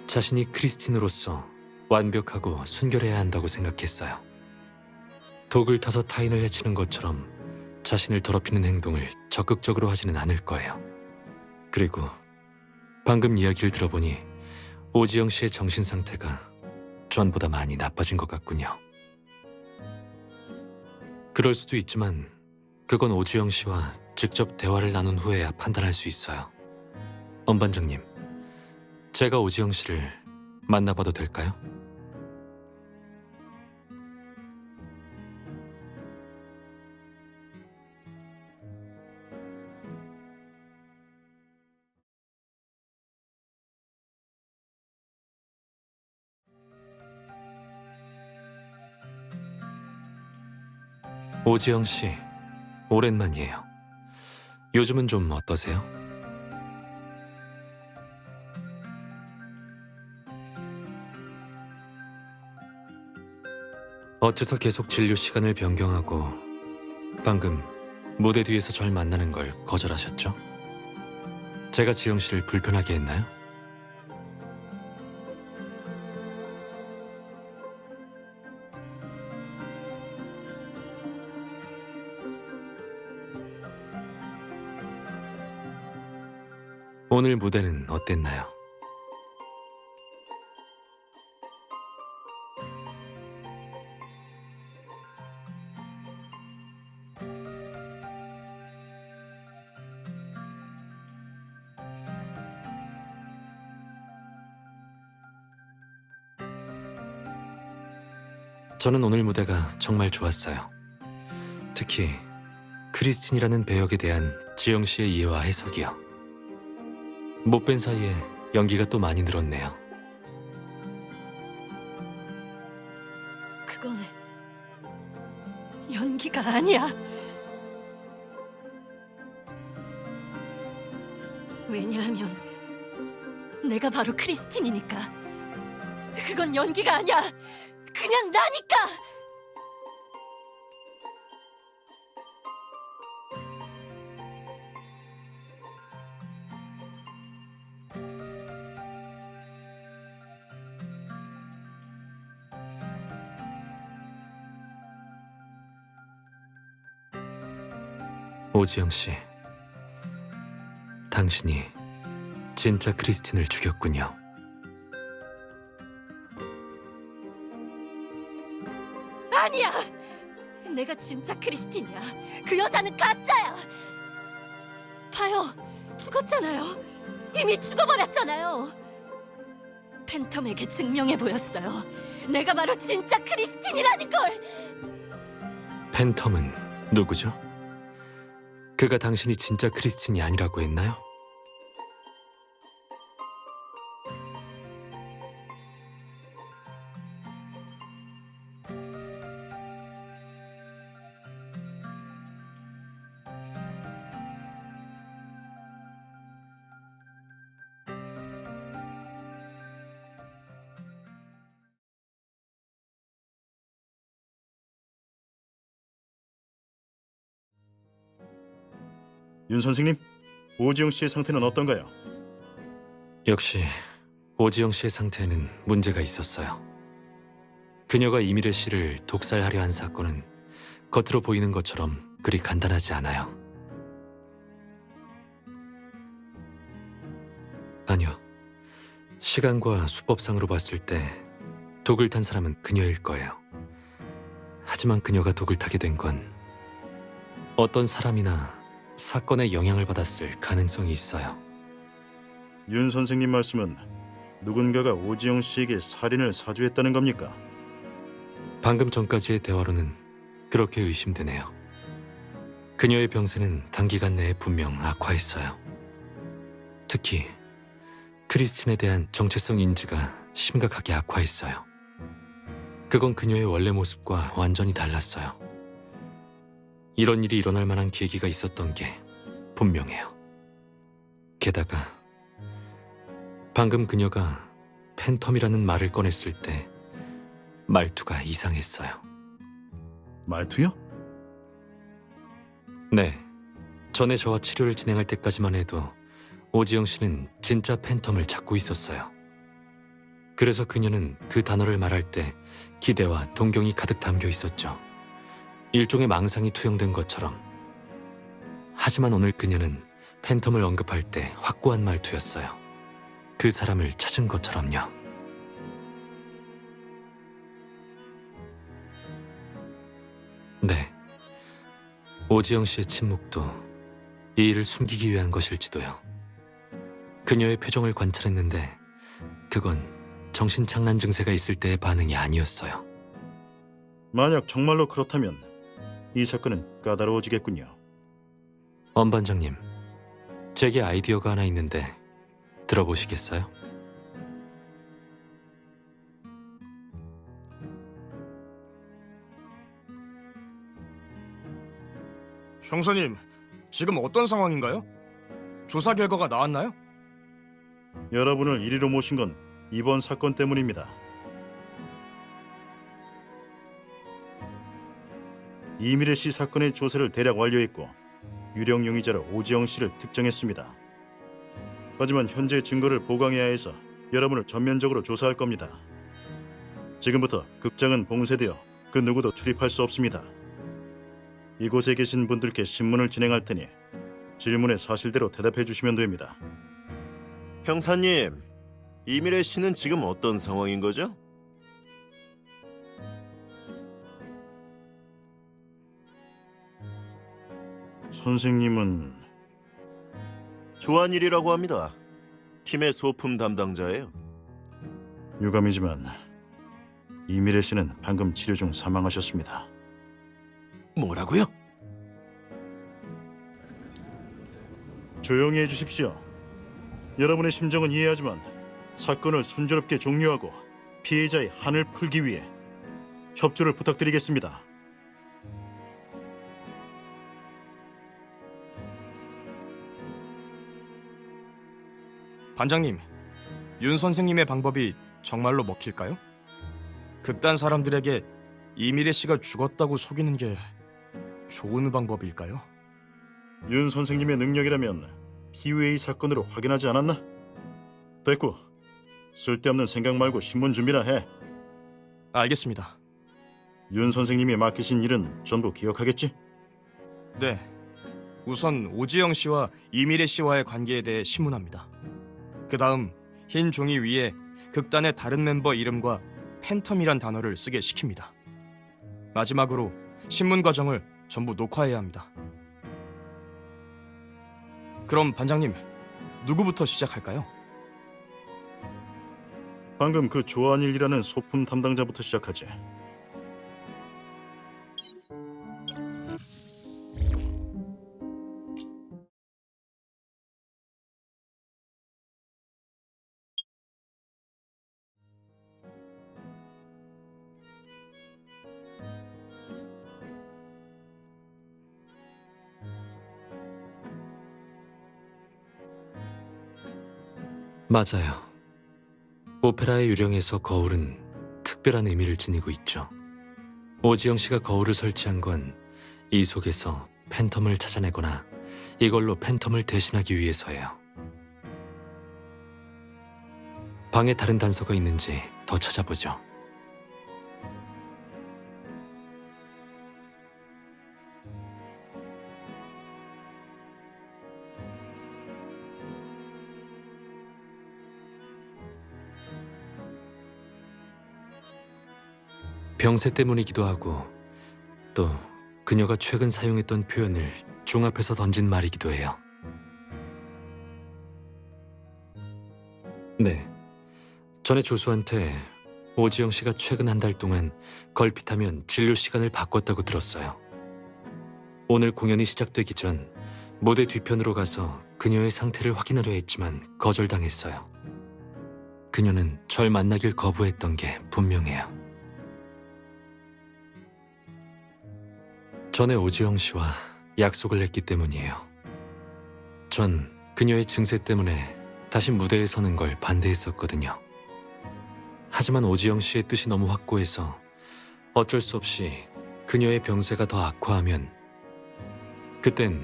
자신이 크리스틴으로서 완벽하고 순결해야 한다고 생각했어요. 독을 타서 타인을 해치는 것처럼 자신을 더럽히는 행동을 적극적으로 하지는 않을 거예요. 그리고 방금 이야기를 들어보니 오지영 씨의 정신 상태가 전보다 많이 나빠진 것 같군요. 그럴 수도 있지만 그건 오지영 씨와 직접 대화를 나눈 후에야 판단할 수 있어요. 엄반장님, 제가 오지영 씨를 만나봐도 될까요? 오지영 씨, 오랜만이에요. 요즘은 좀 어떠세요? 어째서 계속 진료 시간을 변경하고 방금 무대 뒤에서 절 만나는 걸 거절하셨죠? 제가 지영 씨를 불편하게 했나요? 오늘 무대는 어땠나요? 저는 오늘 무대가 정말 좋았어요. 특히 크리스틴이라는 배역에 대한 지영 씨의 이해와 해석이요. 못 뵌 사이에 연기가 또 많이 늘었네요. 그건 연기가 아니야. 왜냐하면 내가 바로 크리스틴이니까. 그건 연기가 아니야. 그냥 나니까. 오지영 씨, 당신이 진짜 크리스틴을 죽였군요. 아니야. 내가 진짜 크리스틴이야. 그 여자는 가짜야. 봐요. 죽었잖아요. 이미 죽어버렸잖아요. 팬텀에게 증명해 보였어요. 내가 바로 진짜 크리스틴이라는 걸. 팬텀은 누구죠? 그가 당신이 진짜 크리스틴이 아니라고 했나요? 윤 선생님, 오지영 씨의 상태는 어떤가요? 역시 오지영 씨의 상태에는 문제가 있었어요. 그녀가 이미래 씨를 독살하려 한 사건은 겉으로 보이는 것처럼 그리 간단하지 않아요. 아니요. 시간과 수법상으로 봤을 때 독을 탄 사람은 그녀일 거예요. 하지만 그녀가 독을 타게 된 건 어떤 사람이나 사건에 영향을 받았을 가능성이 있어요. 윤 선생님 말씀은 누군가가 오지영 씨에게 살인을 사주했다는 겁니까? 방금 전까지의 대화로는 그렇게 의심되네요. 그녀의 병세는 단기간 내에 분명 악화했어요. 특히 크리스틴에 대한 정체성 인지가 심각하게 악화했어요. 그건 그녀의 원래 모습과 완전히 달랐어요. 이런 일이 일어날 만한 계기가 있었던 게 분명해요. 게다가 방금 그녀가 팬텀이라는 말을 꺼냈을 때 말투가 이상했어요. 말투요? 네, 전에 저와 치료를 진행할 때까지만 해도 오지영 씨는 진짜 팬텀을 찾고 있었어요. 그래서 그녀는 그 단어를 말할 때 기대와 동경이 가득 담겨 있었죠. 일종의 망상이 투영된 것처럼. 하지만 오늘 그녀는 팬텀을 언급할 때 확고한 말투였어요. 그 사람을 찾은 것처럼요. 네, 오지영 씨의 침묵도 이 일을 숨기기 위한 것일지도요. 그녀의 표정을 관찰했는데 그건 정신착란 증세가 있을 때의 반응이 아니었어요. 만약 정말로 그렇다면 이 사건은 까다로워지겠군요. 엄 반장님, 제게 아이디어가 하나 있는데 들어보시겠어요? 형사님, 지금 어떤 상황인가요? 조사 결과가 나왔나요? 여러분을 이리로 모신 건 이번 사건 때문입니다. 이미래 씨 사건의 조사를 대략 완료했고 유령 용의자로 오지영 씨를 특정했습니다. 하지만 현재 증거를 보강해야 해서 여러분을 전면적으로 조사할 겁니다. 지금부터 극장은 봉쇄되어 그 누구도 출입할 수 없습니다. 이곳에 계신 분들께 신문을 진행할 테니 질문에 사실대로 대답해 주시면 됩니다. 형사님, 이미래 씨는 지금 어떤 상황인 거죠? 선생님은 조한일이라고 합니다. 팀의 소품 담당자예요. 유감이지만 이미래 씨는 방금 치료 중 사망하셨습니다. 뭐라고요? 조용히 해주십시오. 여러분의 심정은 이해하지만 사건을 순조롭게 종료하고 피해자의 한을 풀기 위해 협조를 부탁드리겠습니다. 반장님, 윤 선생님의 방법이 정말로 먹힐까요? 극단 사람들에게 이미래 씨가 죽었다고 속이는 게 좋은 방법일까요? 윤 선생님의 능력이라면 PUA 사건으로 확인하지 않았나? 됐고, 쓸데없는 생각 말고 신문 준비나 해. 알겠습니다. 윤 선생님이 맡기신 일은 전부 기억하겠지? 네, 우선 오지영 씨와 이미래 씨와의 관계에 대해 신문합니다. 그 다음 흰 종이 위에 극단의 다른 멤버 이름과 팬텀이란 단어를 쓰게 시킵니다. 마지막으로 신문 과정을 전부 녹화해야 합니다. 그럼 반장님, 누구부터 시작할까요? 방금 그 조한일이라는 소품 담당자부터 시작하지. 맞아요. 오페라의 유령에서 거울은 특별한 의미를 지니고 있죠. 오지영 씨가 거울을 설치한 건 이 속에서 팬텀을 찾아내거나 이걸로 팬텀을 대신하기 위해서예요. 방에 다른 단서가 있는지 더 찾아보죠. 병세 때문이기도 하고 또 그녀가 최근 사용했던 표현을 종합해서 던진 말이기도 해요. 네, 전에 조수한테 오지영 씨가 최근 한 달 동안 걸핏하면 진료 시간을 바꿨다고 들었어요. 오늘 공연이 시작되기 전 무대 뒤편으로 가서 그녀의 상태를 확인하려 했지만 거절당했어요. 그녀는 절 만나길 거부했던 게 분명해요. 전에 오지영 씨와 약속을 했기 때문이에요. 전 그녀의 증세 때문에 다시 무대에 서는 걸 반대했었거든요. 하지만 오지영 씨의 뜻이 너무 확고해서 어쩔 수 없이 그녀의 병세가 더 악화하면 그땐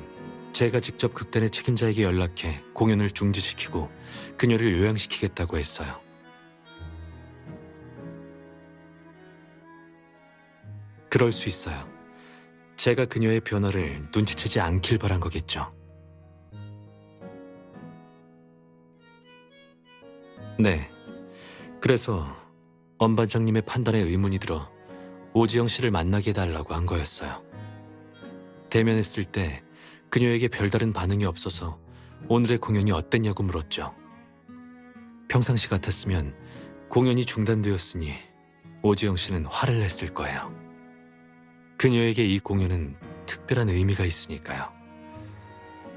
제가 직접 극단의 책임자에게 연락해 공연을 중지시키고 그녀를 요양시키겠다고 했어요. 그럴 수 있어요. 제가 그녀의 변화를 눈치채지 않길 바란 거겠죠. 네, 그래서 엄 반장님의 판단에 의문이 들어 오지영 씨를 만나게 해달라고 한 거였어요. 대면했을 때 그녀에게 별다른 반응이 없어서 오늘의 공연이 어땠냐고 물었죠. 평상시 같았으면 공연이 중단되었으니 오지영 씨는 화를 냈을 거예요. 그녀에게 이 공연은 특별한 의미가 있으니까요.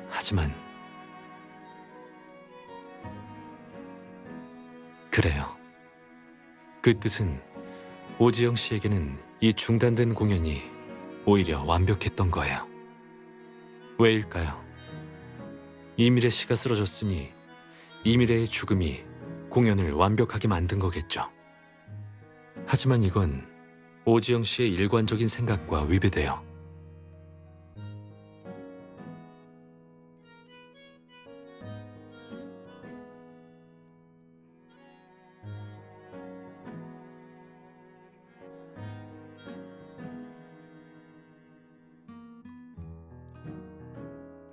하지만 그래요. 그 뜻은 오지영 씨에게는 이 중단된 공연이 오히려 완벽했던 거예요. 왜일까요? 이미래 씨가 쓰러졌으니 이미래의 죽음이 공연을 완벽하게 만든 거겠죠. 하지만 이건 오지영 씨의 일관적인 생각과 위배돼요.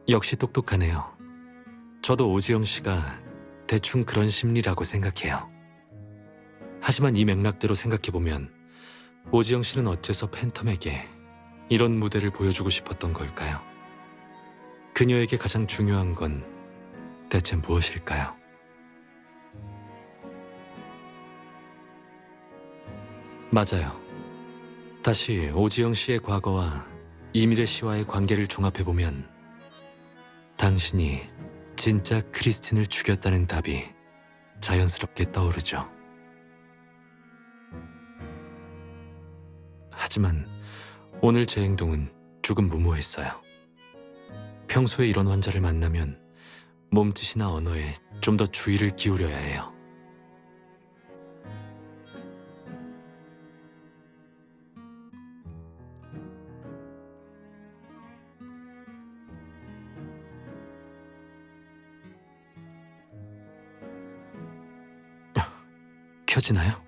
역시 똑똑하네요. 저도 오지영 씨가 대충 그런 심리라고 생각해요. 하지만 이 맥락대로 생각해보면 오지영 씨는 어째서 팬텀에게 이런 무대를 보여주고 싶었던 걸까요? 그녀에게 가장 중요한 건 대체 무엇일까요? 맞아요. 다시 오지영 씨의 과거와 이미래 씨와의 관계를 종합해보면 당신이 진짜 크리스틴을 죽였다는 답이 자연스럽게 떠오르죠. 하지만 오늘 제 행동은 조금 무모했어요. 평소에 이런 환자를 만나면 몸짓이나 언어에 좀 더 주의를 기울여야 해요. 켜지나요?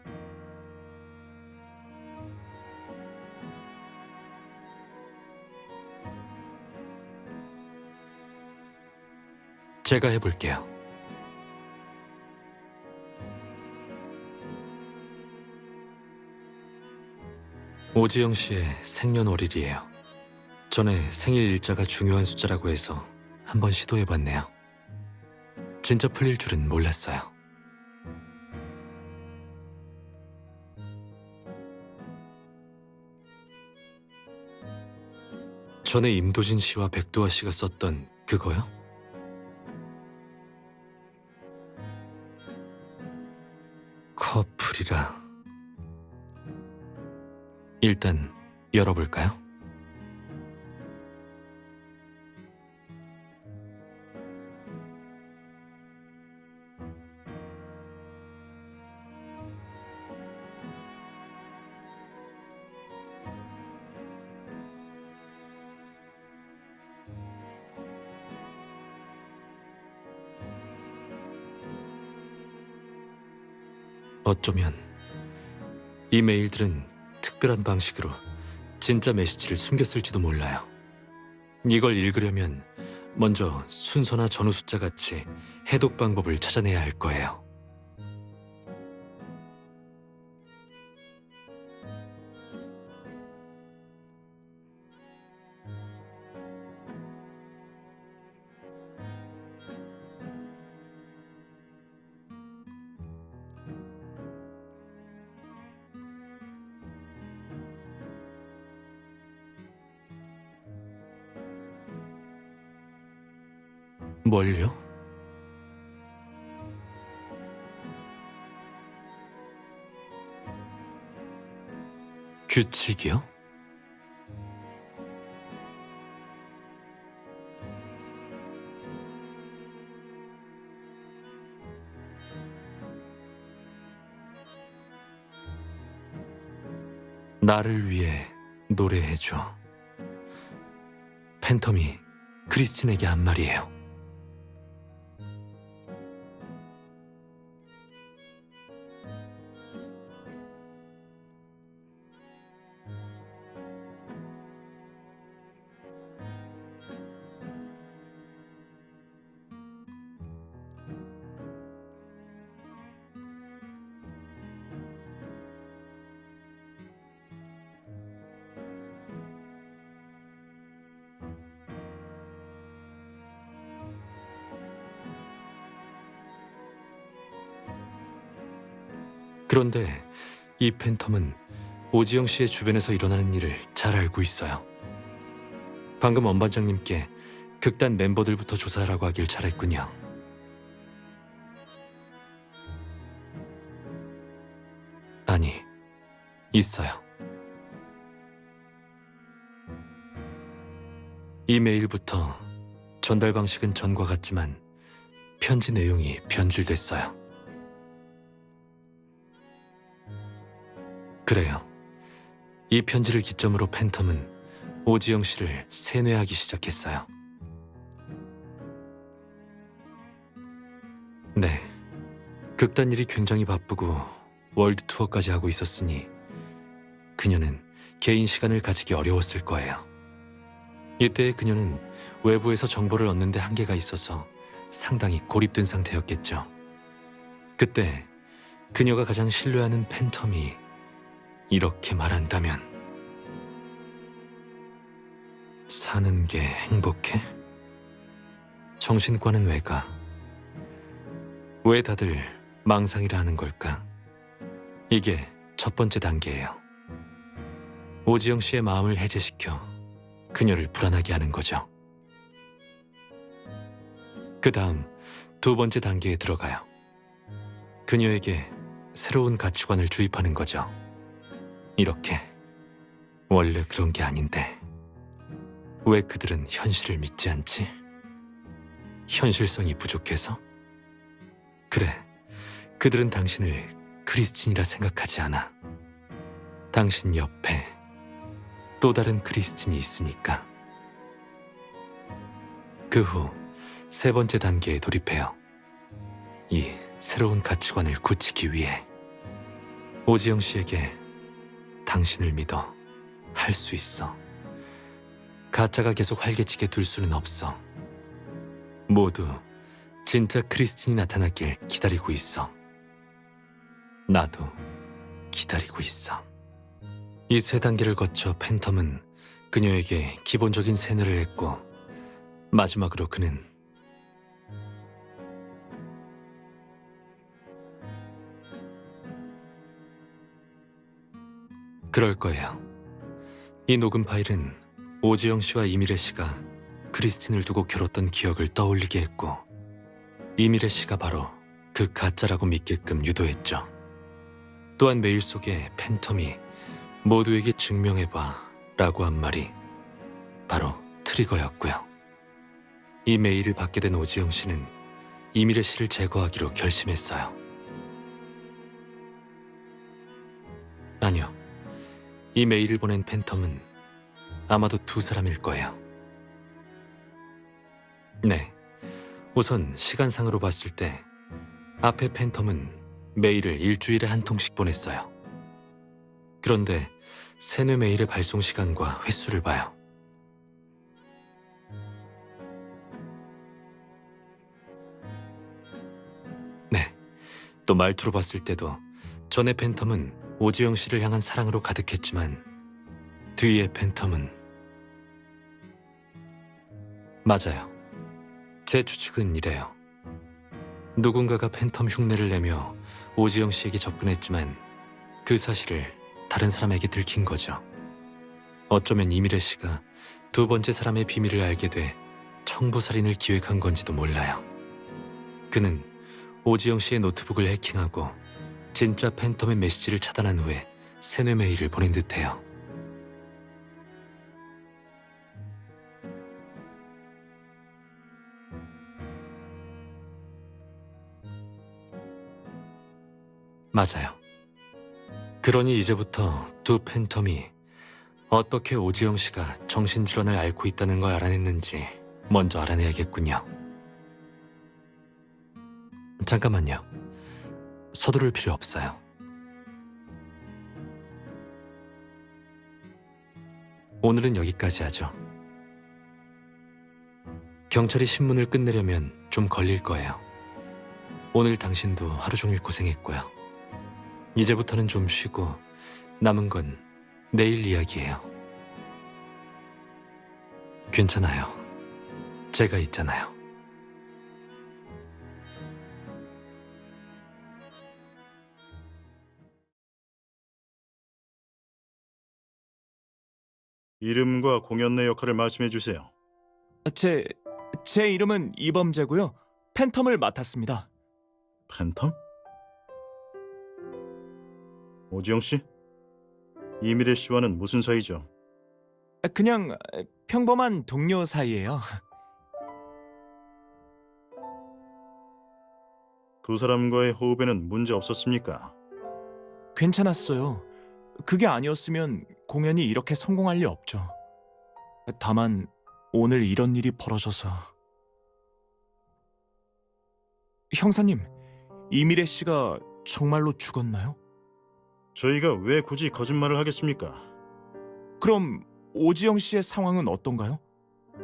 제가 해볼게요. 오지영 씨의 생년월일이에요. 전에 생일 일자가 중요한 숫자라고 해서 한번 시도해봤네요. 진짜 풀릴 줄은 몰랐어요. 전에 임도진 씨와 백도화 씨가 썼던 그거요? 커플이라. 일단 열어볼까요? 어쩌면 이 메일들은 특별한 방식으로 진짜 메시지를 숨겼을지도 몰라요. 이걸 읽으려면 먼저 순서나 전후 숫자 같이 해독 방법을 찾아내야 할 거예요. 뭘요? 규칙이요? 나를 위해 노래해줘. 팬텀이 크리스틴에게 한 말이에요. 그런데 이 팬텀은 오지영 씨의 주변에서 일어나는 일을 잘 알고 있어요. 방금 엄반장님께 극단 멤버들부터 조사하라고 하길 잘했군요. 아니, 있어요. 이 메일부터 전달 방식은 전과 같지만 편지 내용이 변질됐어요. 그래요. 이 편지를 기점으로 팬텀은 오지영 씨를 세뇌하기 시작했어요. 네, 극단 일이 굉장히 바쁘고 월드 투어까지 하고 있었으니 그녀는 개인 시간을 가지기 어려웠을 거예요. 이때 그녀는 외부에서 정보를 얻는 데 한계가 있어서 상당히 고립된 상태였겠죠. 그때 그녀가 가장 신뢰하는 팬텀이 이렇게 말한다면 사는 게 행복해? 정신과는 왜 가? 왜 다들 망상이라 하는 걸까? 이게 첫 번째 단계예요. 오지영 씨의 마음을 해제시켜 그녀를 불안하게 하는 거죠. 그 다음 두 번째 단계에 들어가요. 그녀에게 새로운 가치관을 주입하는 거죠. 이렇게 원래 그런 게 아닌데 왜 그들은 현실을 믿지 않지? 현실성이 부족해서? 그래, 그들은 당신을 크리스틴이라 생각하지 않아. 당신 옆에 또 다른 크리스틴이 있으니까. 그 후 세 번째 단계에 돌입해요. 이 새로운 가치관을 굳히기 위해 오지영 씨에게 당신을 믿어. 할 수 있어. 가짜가 계속 활개치게 둘 수는 없어. 모두 진짜 크리스틴이 나타나길 기다리고 있어. 나도 기다리고 있어. 이 세 단계를 거쳐 팬텀은 그녀에게 기본적인 세뇌를 했고 마지막으로 그는 그럴 거예요. 이 녹음 파일은 오지영 씨와 이미래 씨가 크리스틴을 두고 겨뤘던 기억을 떠올리게 했고 이미래 씨가 바로 그 가짜라고 믿게끔 유도했죠. 또한 메일 속에 팬텀이 모두에게 증명해봐 라고 한 말이 바로 트리거였고요. 이 메일을 받게 된 오지영 씨는 이미래 씨를 제거하기로 결심했어요. 아니요. 이 메일을 보낸 팬텀은 아마도 두 사람일 거예요. 네, 우선 시간상으로 봤을 때 앞에 팬텀은 메일을 일주일에 한 통씩 보냈어요. 그런데 세뇌 메일의 발송 시간과 횟수를 봐요. 네, 또 말투로 봤을 때도 전에 팬텀은 오지영 씨를 향한 사랑으로 가득했지만 뒤에 팬텀은 맞아요. 제 추측은 이래요. 누군가가 팬텀 흉내를 내며 오지영 씨에게 접근했지만 그 사실을 다른 사람에게 들킨 거죠. 어쩌면 이미래 씨가 두 번째 사람의 비밀을 알게 돼 청부살인을 기획한 건지도 몰라요. 그는 오지영 씨의 노트북을 해킹하고 진짜 팬텀의 메시지를 차단한 후에 세뇌 메일을 보낸 듯해요. 맞아요. 그러니 이제부터 두 팬텀이 어떻게 오지영 씨가 정신질환을 앓고 있다는 걸 알아냈는지 먼저 알아내야겠군요. 잠깐만요. 서두를 필요 없어요. 오늘은 여기까지 하죠. 경찰이 신문을 끝내려면 좀 걸릴 거예요. 오늘 당신도 하루 종일 고생했고요. 이제부터는 좀 쉬고 남은 건 내일 이야기예요. 괜찮아요. 제가 있잖아요. 이름과 공연 내 역할을 말씀해 주세요. 제 이름은 이범재고요. 팬텀을 맡았습니다. 팬텀? 오지영 씨? 이미래 씨와는 무슨 사이죠? 그냥 평범한 동료 사이예요. 두 사람과의 호흡에는 문제 없었습니까? 괜찮았어요. 그게 아니었으면 공연이 이렇게 성공할 리 없죠. 다만 오늘 이런 일이 벌어져서... 형사님, 이미래 씨가 정말로 죽었나요? 저희가 왜 굳이 거짓말을 하겠습니까? 그럼 오지영 씨의 상황은 어떤가요?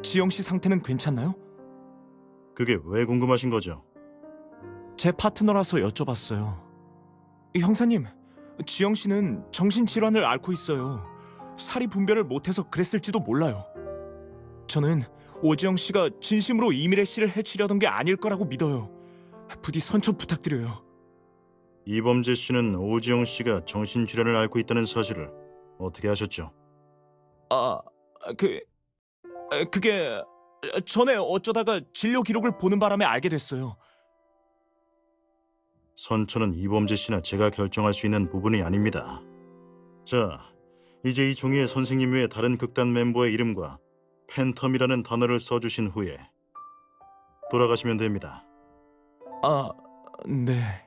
지영 씨 상태는 괜찮나요? 그게 왜 궁금하신 거죠? 제 파트너라서 여쭤봤어요. 형사님, 지영 씨는 정신질환을 앓고 있어요. 사리 분별을 못해서 그랬을지도 몰라요. 저는 오지영 씨가 진심으로 이미래 씨를 해치려던 게 아닐 거라고 믿어요. 부디 선처 부탁드려요. 이범재 씨는 오지영 씨가 정신질환을 앓고 있다는 사실을 어떻게 아셨죠? 그게 전에 어쩌다가 진료 기록을 보는 바람에 알게 됐어요. 선처는 이범재 씨나 제가 결정할 수 있는 부분이 아닙니다. 자, 이제 이 종이에 선생님 외에 다른 극단 멤버의 이름과 팬텀이라는 단어를 써주신 후에 돌아가시면 됩니다. 네.